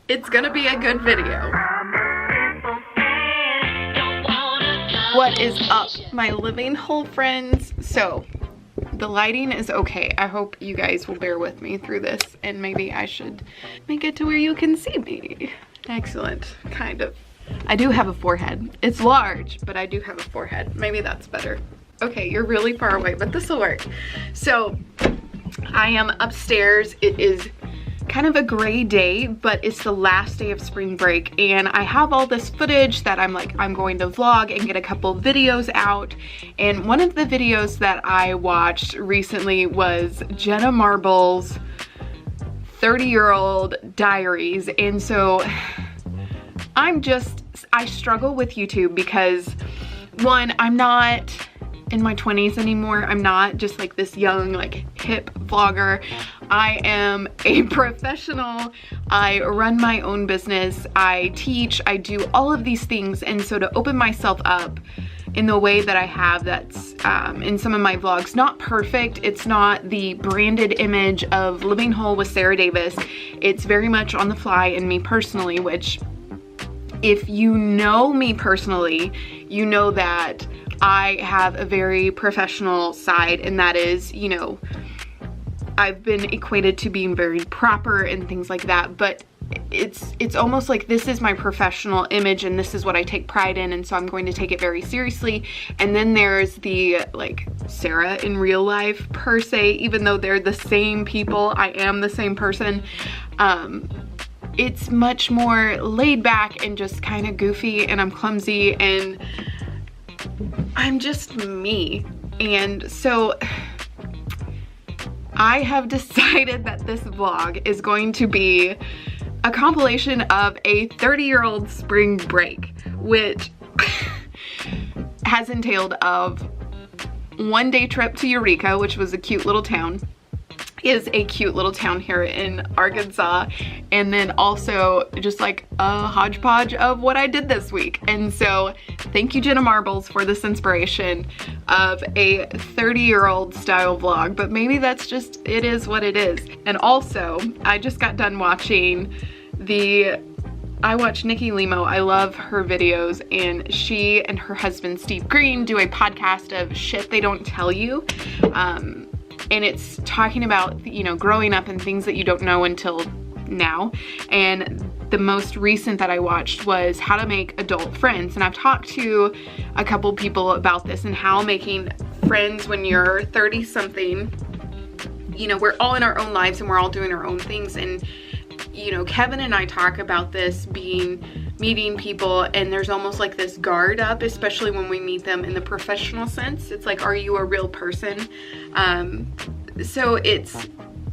It's gonna be a good video. What is up, my Living Whole friends? So, the lighting is okay. I hope you guys will bear with me through this, and maybe I should make it to where you can see me. Excellent, kind of. I do have a forehead. It's large, but I do have a forehead. Maybe that's better. Okay, you're really far away, but this will work. So, I am upstairs. It is kind of a gray day, but it's the last day of spring break, and I have all this footage that I'm going to vlog and get a couple videos out. And one of the videos that I watched recently was Jenna Marble's 30-year-old diaries. And so I struggle with YouTube because, one, I'm not in my 20s anymore. I'm not just like this young, like, hip vlogger. I am a professional. I run my own business. I teach. I do all of these things. And so to open myself up in the way that I have, that's in some of my vlogs, not perfect. It's not the branded image of Living Whole with Sarah Davis. It's very much on the fly and me personally, which, if you know me personally, you know that I have a very professional side, and that is, you know, I've been equated to being very proper and things like that, but it's almost like this is my professional image and this is what I take pride in, and so I'm going to take it very seriously. And then there's the, like, Sarah in real life per se, even though they're the same people, I am the same person. It's much more laid back and just kind of goofy, and I'm clumsy, and I'm just me. And so I have decided that this vlog is going to be a compilation of a 30-year-old spring break, which has entailed of one day trip to Eureka, which was a cute little town. Is a cute little town here in Arkansas, and then also just like a hodgepodge of what I did this week. And so thank you, Jenna Marbles, for this inspiration of a 30-year-old style vlog, but maybe that's just, it is what it is. And also, I just got done watching I watch Nikki Limo. I love her videos, and she and her husband Steve Green do a podcast of shit they don't tell you. And it's talking about, you know, growing up and things that you don't know until now. And the most recent that I watched was how to make adult friends. And I've talked to a couple people about this and how making friends when you're 30-something, you know, we're all in our own lives and we're all doing our own things. And, you know, Kevin and I talk about this meeting people, and there's almost like this guard up, especially when we meet them in the professional sense. It's like, are you a real person? So it's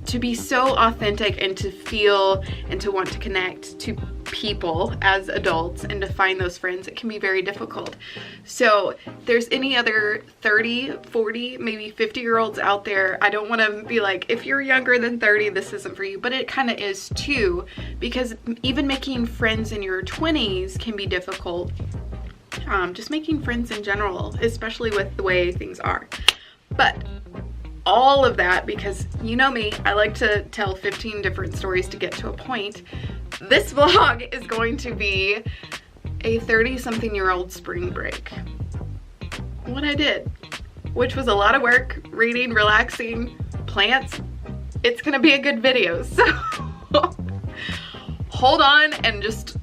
to be so authentic and to feel and to want to connect to people as adults and to find those friends, it can be very difficult. So if there's any other 30, 40, maybe 50-year-olds out there, I don't want to be like, if you're younger than 30, this isn't for you, but it kind of is too, because even making friends in your 20s can be difficult. Just making friends in general, especially with the way things are. But all of that, because you know me, I like to tell 15 different stories to get to a point. This vlog is going to be a 30-something-year-old spring break. What I did, which was a lot of work, reading, relaxing, plants. It's gonna be a good video, so hold on and just,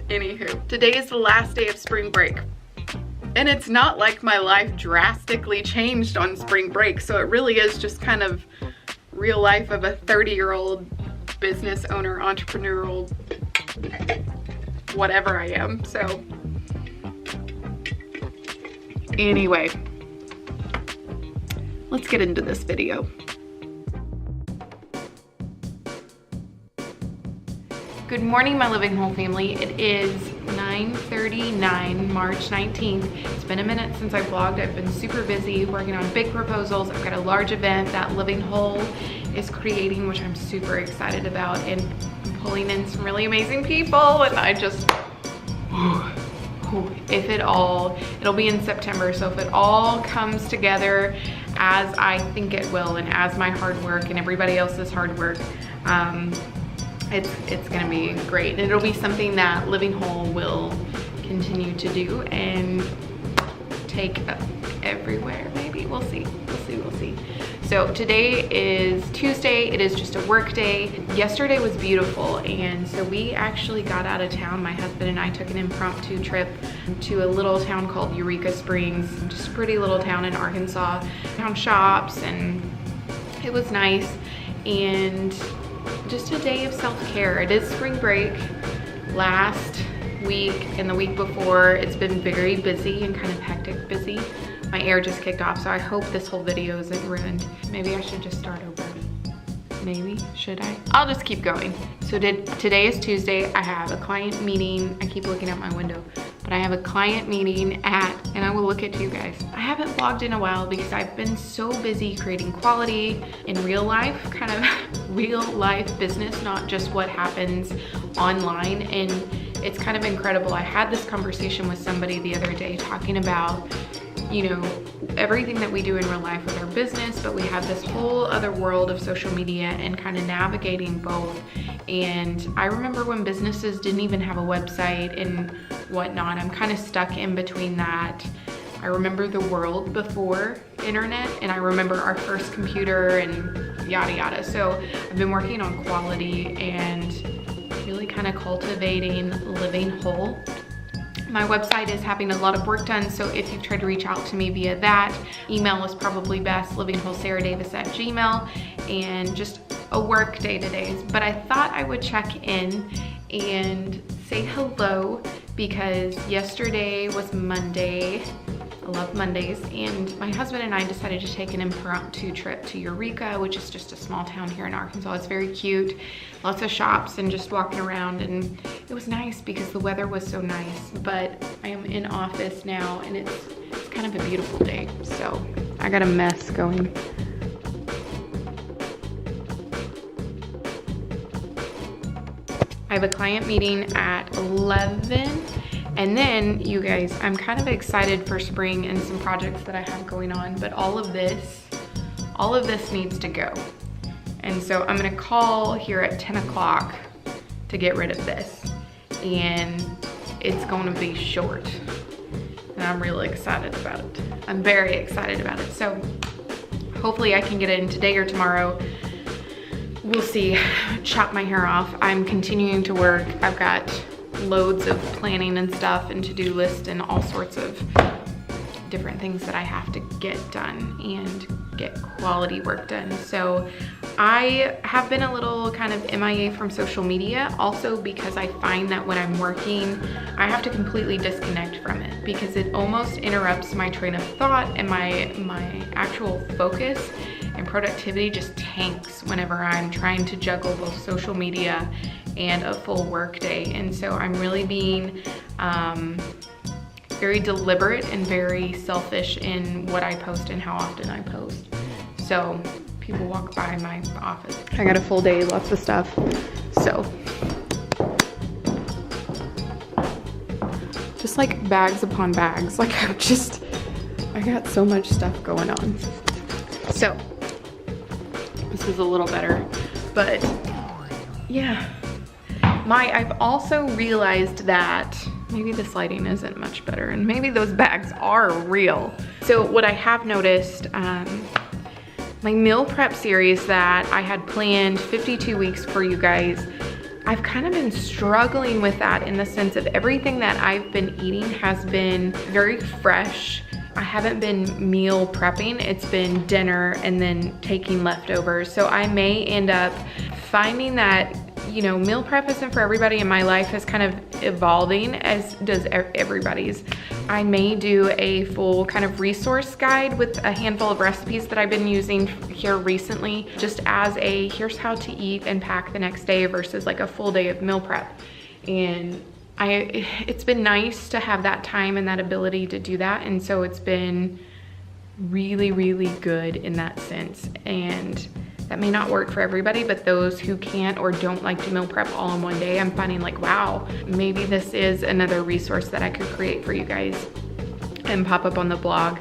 anywho. Today is the last day of spring break. And it's not like my life drastically changed on spring break, so it really is just kind of real life of a 30-year-old business owner, entrepreneurial, whatever I am. So anyway, let's get into this video. Good morning, my Living Whole family. It is 9:39, March 19th. It's been a minute since I vlogged. I've been super busy working on big proposals. I've got a large event that Living Whole is creating, which I'm super excited about, and I'm pulling in some really amazing people, and I just, it'll be in September, so if it all comes together as I think it will, and as my hard work and everybody else's hard work, it's gonna be great. And it'll be something that Living Whole will continue to do and take everywhere, maybe. We'll see. So today is Tuesday. It is just a work day. Yesterday was beautiful, and so we actually got out of town. My husband and I took an impromptu trip to a little town called Eureka Springs, just a pretty little town in Arkansas. Found shops, and it was nice, and just a day of self-care. It is spring break. Last week and the week before, it's been very busy and kind of hectic busy. My air just kicked off, so I hope this whole video isn't ruined. Maybe I should just start over. Maybe, should I? I'll just keep going. So today is Tuesday. I have a client meeting. I keep looking out my window, but I have a client meeting and I will look at you guys. I haven't vlogged in a while because I've been so busy creating quality in real life, kind of real life business, not just what happens online. And it's kind of incredible. I had this conversation with somebody the other day talking about, you know, everything that we do in real life with our business, but we have this whole other world of social media and kind of navigating both. And I remember when businesses didn't even have a website and whatnot. I'm kind of stuck in between that. I remember the world before internet, and I remember our first computer and yada yada. So I've been working on quality and really kind of cultivating Living Whole. My website is having a lot of work done, so if you've tried to reach out to me via that, email is probably best, livingwholesarahdavis@gmail, and just a work day today. But I thought I would check in and say hello because yesterday was Monday. I love Mondays, and my husband and I decided to take an impromptu trip to Eureka, which is just a small town here in Arkansas. It's very cute, lots of shops and just walking around, and it was nice because the weather was so nice. But I am in office now, and it's kind of a beautiful day, so I got a mess going. I have a client meeting at 11. And then, you guys, I'm kind of excited for spring and some projects that I have going on, but all of this needs to go. And so I'm gonna call here at 10 o'clock to get rid of this. And it's gonna be short. And I'm really excited about it. I'm very excited about it. So hopefully I can get it in today or tomorrow. We'll see. Chop my hair off. I'm continuing to work. I've got loads of planning and stuff and to-do list and all sorts of different things that I have to get done and get quality work done. So I have been a little kind of MIA from social media, also because I find that when I'm working, I have to completely disconnect from it because it almost interrupts my train of thought, and my actual focus and productivity just tanks whenever I'm trying to juggle both social media and a full work day. And so I'm really being very deliberate and very selfish in what I post and how often I post. So people walk by my office. I got a full day, lots of stuff. So just like bags upon bags. Like I got so much stuff going on. So this is a little better, but yeah. I've also realized that maybe this lighting isn't much better, and maybe those bags are real. So what I have noticed, my meal prep series that I had planned 52 weeks for you guys, I've kind of been struggling with that in the sense of everything that I've been eating has been very fresh. I haven't been meal prepping. It's been dinner and then taking leftovers. So I may end up finding that, you know, meal prep isn't for everybody, and my life is kind of evolving, as does everybody's. I may do a full kind of resource guide with a handful of recipes that I've been using here recently, just as a here's how to eat and pack the next day versus like a full day of meal prep. And it's been nice to have that time and that ability to do that, and so it's been really, really good in that sense. And that may not work for everybody, but those who can't or don't like to meal prep all in one day, I'm finding like, wow, maybe this is another resource that I could create for you guys and pop up on the blog.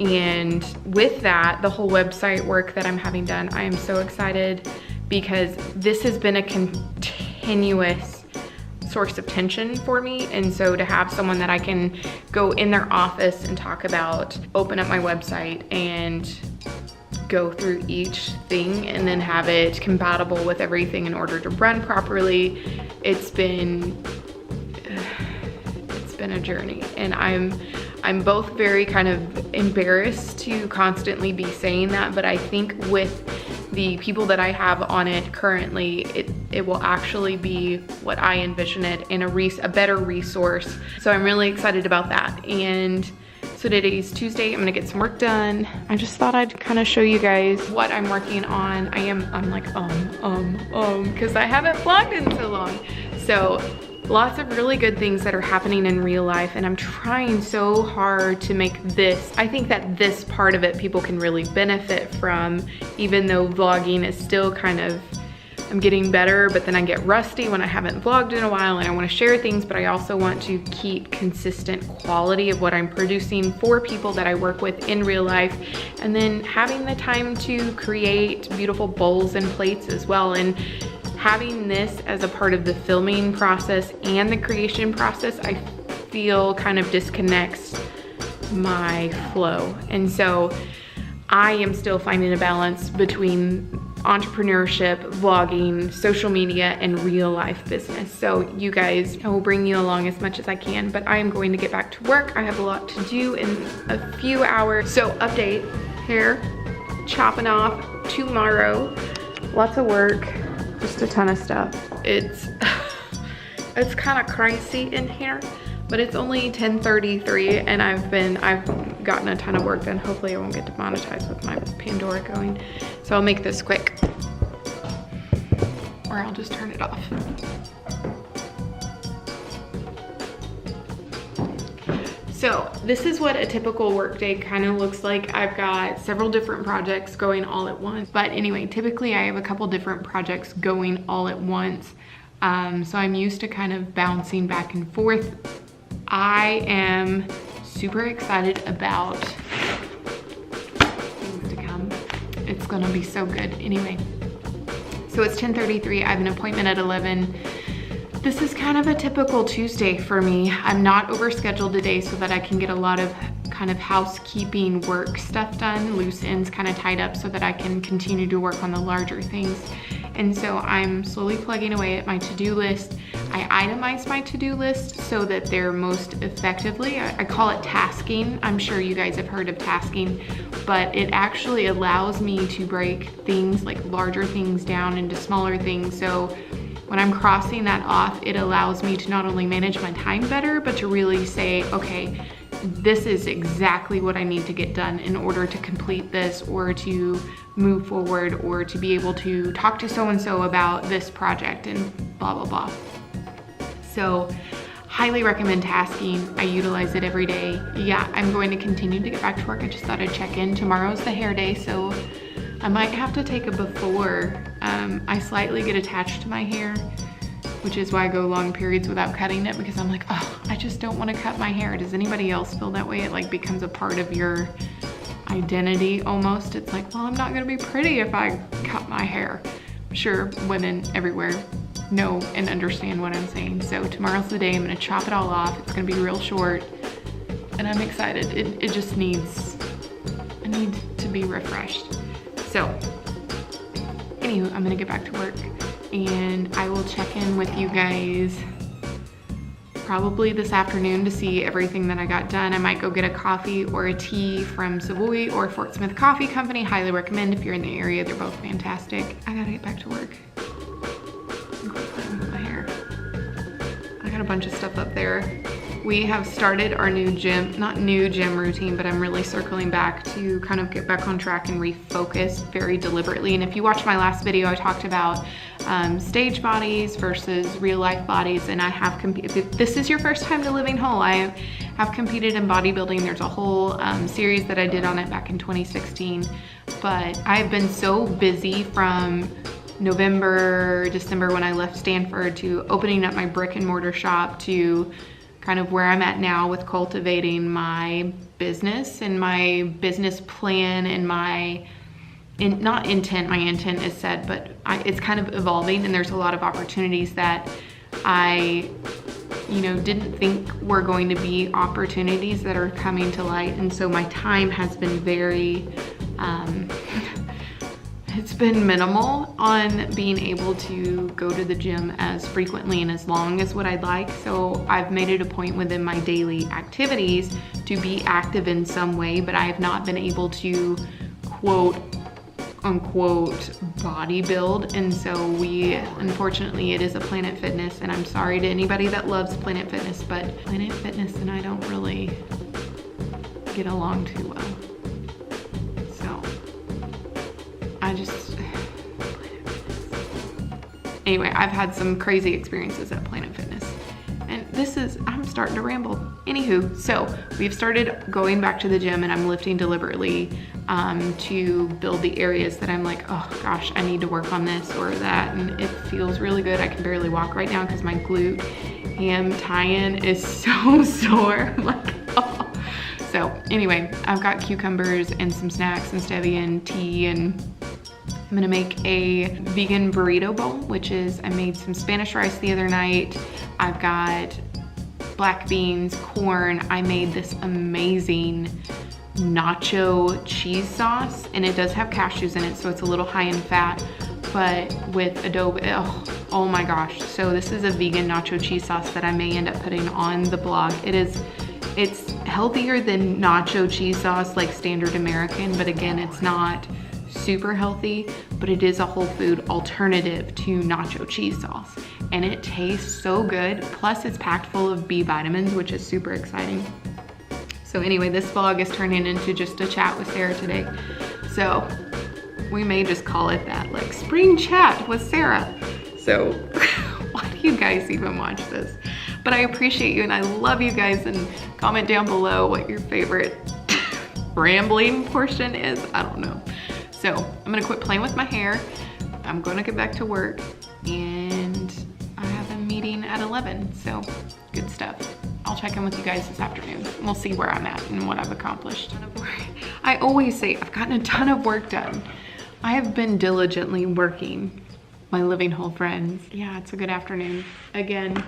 And with that, the whole website work that I'm having done, I am so excited because this has been a continuous source of tension for me. And so to have someone that I can go in their office and talk about, open up my website and go through each thing and then have it compatible with everything in order to run properly, it's been a journey. And I'm both very kind of embarrassed to constantly be saying that, but I think with the people that I have on it currently, it will actually be what I envision it, in a better resource. So I'm really excited about that. And so today's Tuesday, I'm gonna get some work done. I just thought I'd kind of show you guys what I'm working on. I'm like, because I haven't vlogged in so long. So lots of really good things that are happening in real life, and I'm trying so hard to make this, I think that this part of it people can really benefit from, even though vlogging is still kind of, I'm getting better, but then I get rusty when I haven't vlogged in a while, and I want to share things, but I also want to keep consistent quality of what I'm producing for people that I work with in real life, and then having the time to create beautiful bowls and plates as well. And having this as a part of the filming process and the creation process, I feel kind of disconnects my flow. And so I am still finding a balance between entrepreneurship, vlogging, social media, and real life business. So you guys, I will bring you along as much as I can, but I am going to get back to work. I have a lot to do in a few hours. So update, hair chopping off tomorrow. Lots of work. Just a ton of stuff. It's kind of crazy in here, but it's only 10:33 and I've gotten a ton of work done. Hopefully I won't get demonetized with my Pandora going. So I'll make this quick, or I'll just turn it off. So this is what a typical workday kind of looks like. I've got several different projects going all at once. But anyway, typically I have a couple different projects going all at once. So I'm used to kind of bouncing back and forth. I am super excited about things to come. It's gonna be so good. Anyway, so it's 10:33. I have an appointment at 11. This is kind of a typical Tuesday for me. I'm not overscheduled today so that I can get a lot of kind of housekeeping work stuff done, loose ends kind of tied up so that I can continue to work on the larger things. And so I'm slowly plugging away at my to-do list. I itemize my to-do list so that they're most effectively, I call it tasking. I'm sure you guys have heard of tasking, but it actually allows me to break things like larger things down into smaller things. So when I'm crossing that off, it allows me to not only manage my time better, but to really say, okay, this is exactly what I need to get done in order to complete this, or to move forward, or to be able to talk to so-and-so about this project and blah, blah, blah. So highly recommend tasking. I utilize it every day. Yeah, I'm going to continue to get back to work. I just thought I'd check in. Tomorrow's the hair day, so I might have to take a before. I slightly get attached to my hair, which is why I go long periods without cutting it, because I'm like, oh, I just don't want to cut my hair. Does anybody else feel that way? It like becomes a part of your identity almost. It's like, well, I'm not gonna be pretty if I cut my hair. I'm sure women everywhere know and understand what I'm saying. So tomorrow's the day. I'm gonna chop it all off. It's gonna be real short, and I'm excited. It just needs, I need to be refreshed. So anywho, I'm gonna get back to work, and I will check in with you guys probably this afternoon to see everything that I got done. I might go get a coffee or a tea from Savoy or Fort Smith Coffee Company. Highly recommend if you're in the area. They're both fantastic. I gotta get back to work. I'm quit playing with my hair. I got a bunch of stuff up there. We have started our new gym, not new gym routine, but I'm really circling back to kind of get back on track and refocus very deliberately. And if you watched my last video, I talked about stage bodies versus real life bodies. And I have, if this is your first time to Living Whole, I have competed in bodybuilding. There's a whole series that I did on it back in 2016. But I've been so busy from November, December when I left Stanford, to opening up my brick and mortar shop, to kind of where I'm at now with cultivating my business and my business plan and my not intent, my intent is set, but it's kind of evolving, and there's a lot of opportunities that I, didn't think were going to be opportunities that are coming to light. And so my time has been very, it's been minimal on being able to go to the gym as frequently and as long as what I'd like. So I've made it a point within my daily activities to be active in some way, but I have not been able to quote unquote body build. And so unfortunately, it is a Planet Fitness, and I'm sorry to anybody that loves Planet Fitness, but Planet Fitness and I don't really get along too well. So anyway, I've had some crazy experiences at Planet Fitness, and I'm starting to ramble. Anywho, so we've started going back to the gym, and I'm lifting deliberately to build the areas that I'm like, oh gosh, I need to work on this or that, and it feels really good. I can barely walk right now because my glute ham tie-in is so sore. I'm like, oh. So anyway, I've got cucumbers and some snacks and stevia and tea, and I'm gonna make a vegan burrito bowl, which is, I made some Spanish rice the other night. I've got black beans, corn. I made this amazing nacho cheese sauce, and it does have cashews in it, so it's a little high in fat, but with adobo, oh my gosh. So this is a vegan nacho cheese sauce that I may end up putting on the blog. It's healthier than nacho cheese sauce, like standard American, but again, it's not super healthy, but it is a whole food alternative to nacho cheese sauce, and it tastes so good. Plus it's packed full of B vitamins, which is super exciting. So anyway, this vlog is turning into just a chat with Sarah today. So we may just call it that, like spring chat with Sarah. So why do you guys even watch this? But I appreciate you, and I love you guys, and comment down below what your favorite rambling portion is. I don't know. So I'm gonna quit playing with my hair. I'm gonna get back to work, and I have a meeting at 11, so good stuff. I'll check in with you guys this afternoon. We'll see where I'm at and what I've accomplished. I always say I've gotten a ton of work done. I have been diligently working, my living whole friends. Yeah, it's a good afternoon. Again,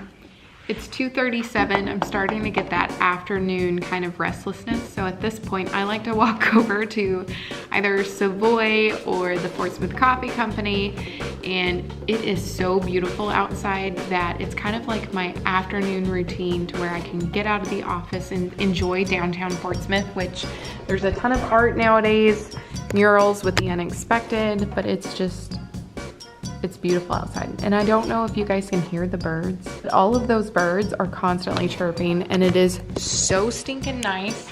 it's 2:37. I'm starting to get that afternoon kind of restlessness. So at this point, I like to walk over to either Savoy or the Portsmouth Coffee Company. And it is so beautiful outside that it's kind of like my afternoon routine, to where I can get out of the office and enjoy downtown Portsmouth, which there's a ton of art nowadays, murals with the unexpected, but it's beautiful outside. And I don't know if you guys can hear the birds, but all of those birds are constantly chirping, and it is so stinking nice.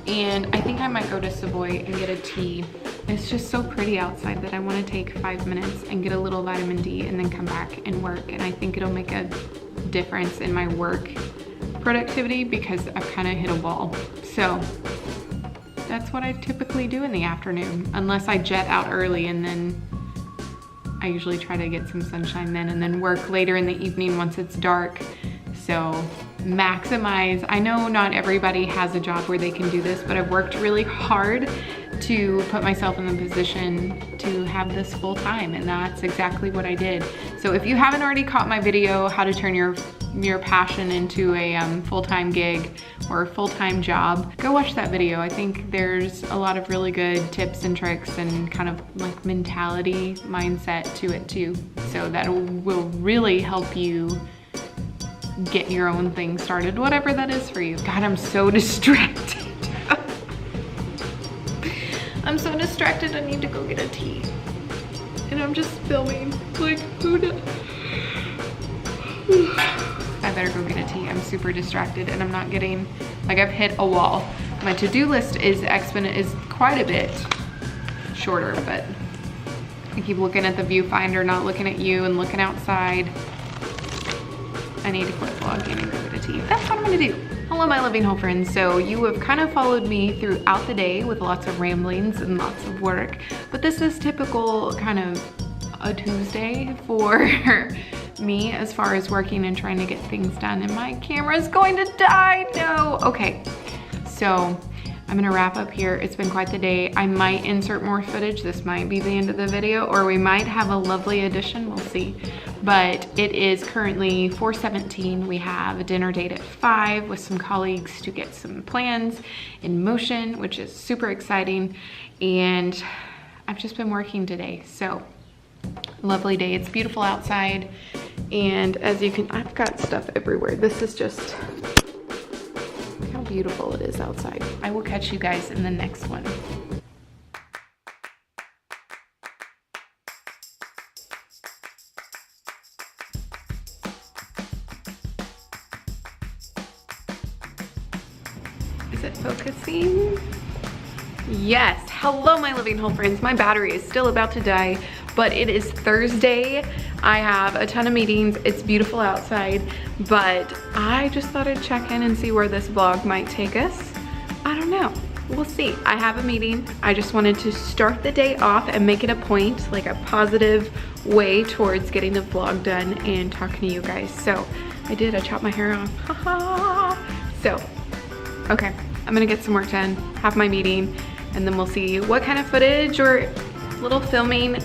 And I think I might go to Savoy and get a tea. It's just so pretty outside that I want to take 5 minutes and get a little vitamin D and then come back and work. And I think it'll make a difference in my work productivity, because I've kind of hit a wall. So that's what I typically do in the afternoon, unless I jet out early, and then I usually try to get some sunshine then, and then work later in the evening once it's dark. So maximize. I know not everybody has a job where they can do this, but I've worked really hard to put myself in the position to have this full time, and that's exactly what I did. So if you haven't already caught my video, how to turn your passion into a full-time gig or a full-time job, go watch that video. I think there's a lot of really good tips and tricks and kind of like mentality mindset to it too. So that will really help you get your own thing started, whatever that is for you. God, I'm so distracted. I'm so distracted, I need to go get a tea. And I'm just filming, like, who does? I better go get a tea. I'm super distracted, and I'm not getting, like, I've hit a wall. My to-do list is quite a bit shorter, but I keep looking at the viewfinder, not looking at you, and looking outside. I need to quit vlogging and go get a tea. That's what I'm gonna do. Hello, my living whole friends. So you have kind of followed me throughout the day with lots of ramblings and lots of work, but this is typical kind of a Tuesday for me as far as working and trying to get things done, and my camera is going to die. No. Okay, so I'm gonna wrap up here. It's been quite the day. I might insert more footage. This might be the end of the video, or we might have a lovely addition, we'll see. But it is currently 4:17. We have a dinner date at 5 with some colleagues to get some plans in motion, which is super exciting. And I've just been working today, so lovely day. It's beautiful outside. And as you can, I've got stuff everywhere. This is just how beautiful it is outside. I will catch you guys in the next one. Is it focusing? Yes. Hello, my living whole friends. My battery is still about to die, but it is Thursday. I have a ton of meetings. It's beautiful outside, but I just thought I'd check in and see where this vlog might take us. I don't know. We'll see. I have a meeting. I just wanted to start the day off and make it a point, like a positive way towards getting the vlog done and talking to you guys. So I did. I chopped my hair off. Haha. So, okay. I'm gonna get some work done, have my meeting, and then we'll see what kind of footage or little filming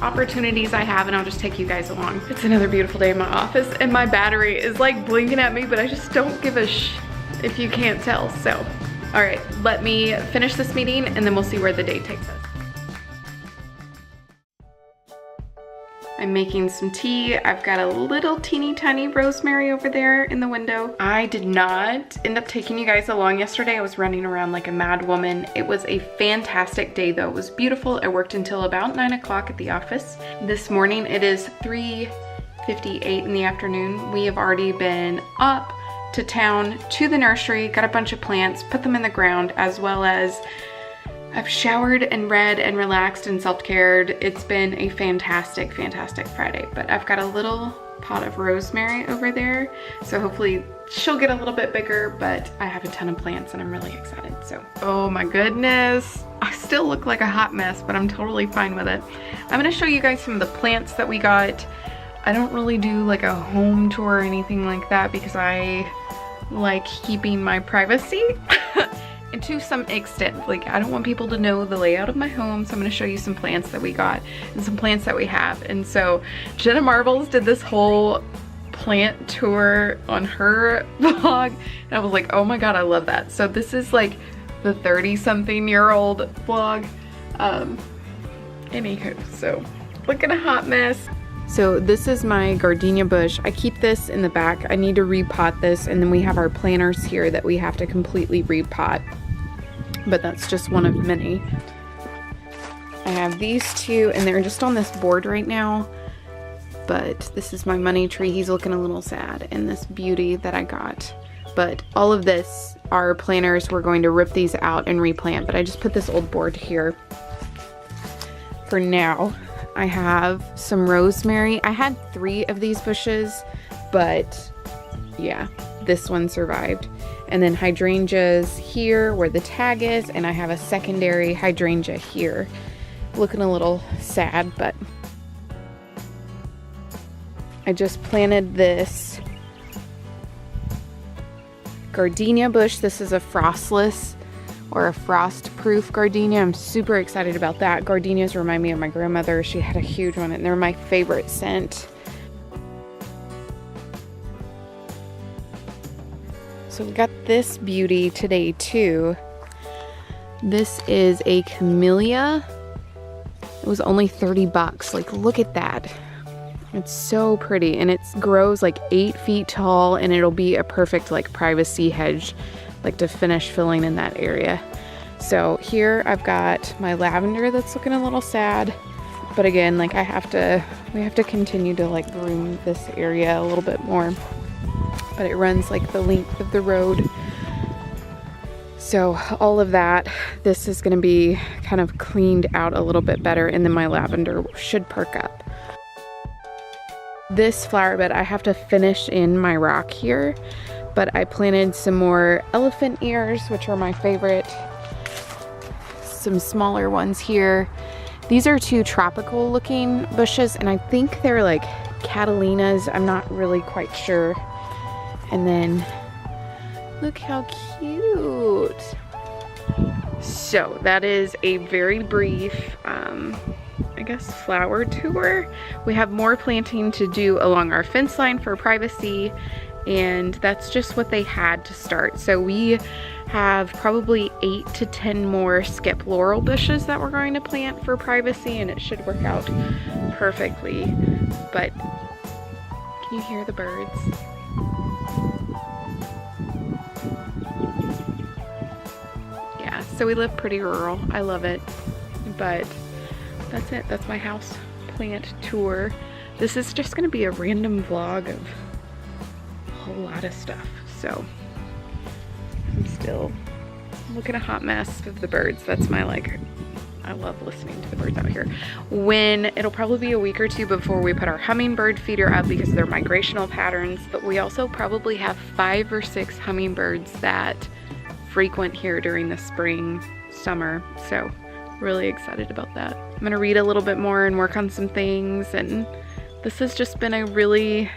opportunities I have, and I'll just take you guys along. It's another beautiful day in my office, and my battery is like blinking at me, but I just don't give a if you can't tell. So, all right, let me finish this meeting, and then we'll see where the day takes us. I'm making some tea. I've got a little teeny tiny rosemary over there in the window. I did not end up taking you guys along yesterday. I was running around like a mad woman. It was a fantastic day though. It was beautiful. I worked until about 9 o'clock at the office. This morning it is 3:58 in the afternoon. We have already been up to town to the nursery, got a bunch of plants, put them in the ground, as well as I've showered and read and relaxed and self-cared. It's been a fantastic, fantastic Friday, but I've got a little pot of rosemary over there, so hopefully she'll get a little bit bigger, but I have a ton of plants and I'm really excited. So, oh my goodness. I still look like a hot mess, but I'm totally fine with it. I'm gonna show you guys some of the plants that we got. I don't really do like a home tour or anything like that because I like keeping my privacy. And to some extent, like I don't want people to know the layout of my home, so I'm going to show you some plants that we got and some plants that we have. And so Jenna Marbles did this whole plant tour on her vlog, and I was like, oh my god, I love that. So this is like the 30-something-year-old vlog. Anywho, so look at a hot mess. So this is my gardenia bush. I keep this in the back. I need to repot this, and then we have our planters here that we have to completely repot. But that's just one of many. I have these two, and they're just on this board right now. But this is my money tree. He's looking a little sad, and this beauty that I got. But all of this are planters. We're going to rip these out and replant, but I just put this old board here for now. I have some rosemary. I had 3 of these bushes, but yeah, this one survived. And then hydrangeas here where the tag is, and I have a secondary hydrangea here. Looking a little sad, but I just planted this gardenia bush. This is a frostless or a frost-proof gardenia. I'm super excited about that. Gardenias remind me of my grandmother. She had a huge one, and they're my favorite scent. So we got this beauty today too. This is a Camellia. It was only 30 bucks. Like, look at that. It's so pretty, and it grows like 8 feet tall, and it'll be a perfect like privacy hedge, like to finish filling in that area. So here I've got my lavender that's looking a little sad, but again, like we have to continue to like groom this area a little bit more. But it runs like the length of the road. So all of that, this is gonna be kind of cleaned out a little bit better, and then my lavender should perk up. This flower bed, I have to finish in my rock here, but I planted some more elephant ears, which are my favorite. Some smaller ones here. These are 2 tropical looking bushes, and I think they're like Catalinas. I'm not really quite sure. And then look how cute. So that is a very brief, I guess, flower tour. We have more planting to do along our fence line for privacy, and that's just what they had to start. So we have probably 8 to 10 more skip laurel bushes that we're going to plant for privacy, and it should work out perfectly. But can you hear the birds? Yeah, so we live pretty rural. I love it. But that's it. That's my house plant tour. This is just gonna be a random vlog of a whole lot of stuff. So I'm still looking a hot mess of the birds. That's my I love listening to the birds out here. It'll probably be a week or two before we put our hummingbird feeder up because of their migrational patterns, but we also probably have 5 or 6 hummingbirds that frequent here during the spring, summer. So really excited about that. I'm gonna read a little bit more and work on some things, and this has just been a really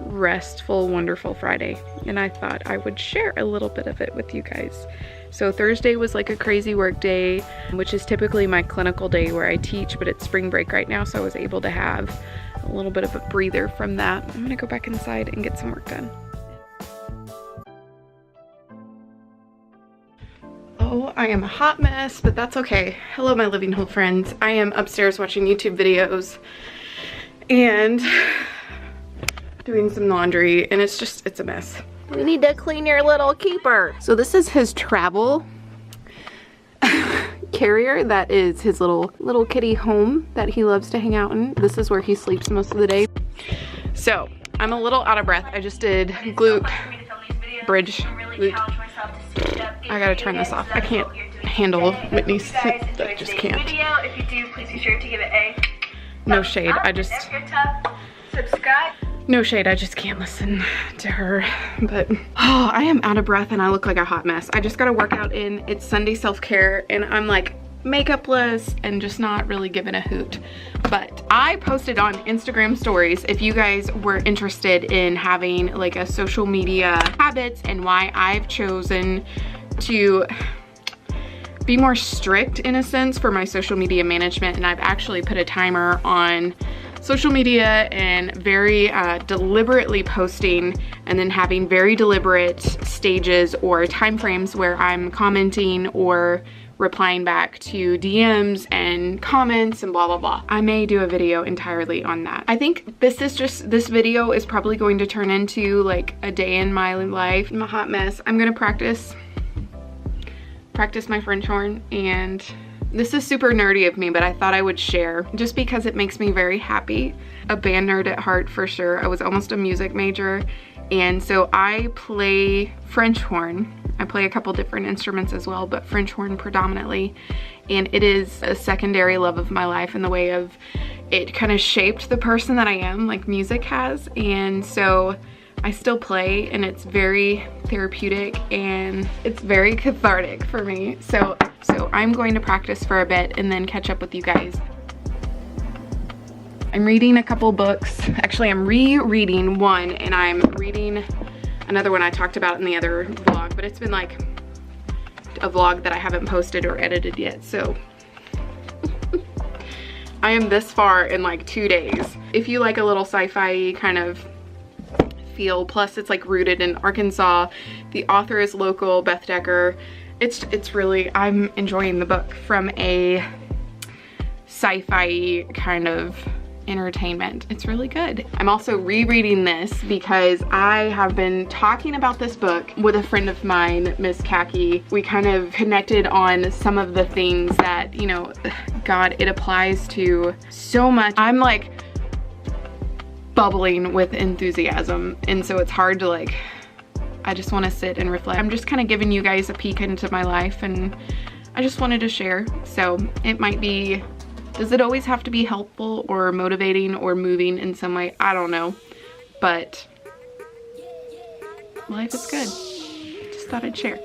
restful, wonderful Friday, and I thought I would share a little bit of it with you guys. So Thursday was like a crazy work day, which is typically my clinical day where I teach, but it's spring break right now, so I was able to have a little bit of a breather from that. I'm gonna go back inside and get some work done. Oh, I am a hot mess, but that's okay. Hello, my living whole friends. I am upstairs watching YouTube videos and doing some laundry, and it's a mess. We need to clean your little keeper. So this is his travel carrier. That is his little kitty home that he loves to hang out in. This is where he sleeps most of the day. So I'm a little out of breath. I just did glute bridge. I gotta turn this off. I can't handle Whitney's. I just can't. If you do, please be sure to give it a no shade. Subscribe. No shade, I just can't listen to her. But oh, I am out of breath and I look like a hot mess. I just got a workout in. It's Sunday self-care and I'm like makeupless and just not really giving a hoot. But I posted on Instagram stories if you guys were interested in having like a social media habits and why I've chosen to be more strict in a sense for my social media management, and I've actually put a timer on social media and very deliberately posting, and then having very deliberate stages or time frames where I'm commenting or replying back to DMs and comments and blah blah blah. I may do a video entirely on that. I think this video is probably going to turn into like a day in my life. I'm a hot mess. I'm gonna practice my French horn, and this is super nerdy of me, but I thought I would share just because it makes me very happy. A band nerd at heart for sure. I was almost a music major, and so I play French horn. I play a couple different instruments as well, but French horn predominantly, and it is a secondary love of my life in the way of it kind of shaped the person that I am, like music has, and so I still play, and it's very therapeutic and it's very cathartic for me. So I'm going to practice for a bit and then catch up with you guys. I'm reading a couple books. Actually, I'm rereading one, and I'm reading another one I talked about in the other vlog, but it's been like a vlog that I haven't posted or edited yet. So I am this far in like 2 days. If you like a little sci-fi kind of feel, plus it's like rooted in Arkansas. The author is local, Beth Decker. It's really, I'm enjoying the book from a sci-fi kind of entertainment. It's really good. I'm also rereading this because I have been talking about this book with a friend of mine, Miss Khaki. We kind of connected on some of the things that, you know, God, it applies to so much. I'm like bubbling with enthusiasm, and so it's hard to like, I just want to sit and reflect. I'm just kind of giving you guys a peek into my life, and I just wanted to share. So it might be, does it always have to be helpful or motivating or moving in some way? I don't know, but life is good. Just thought I'd share.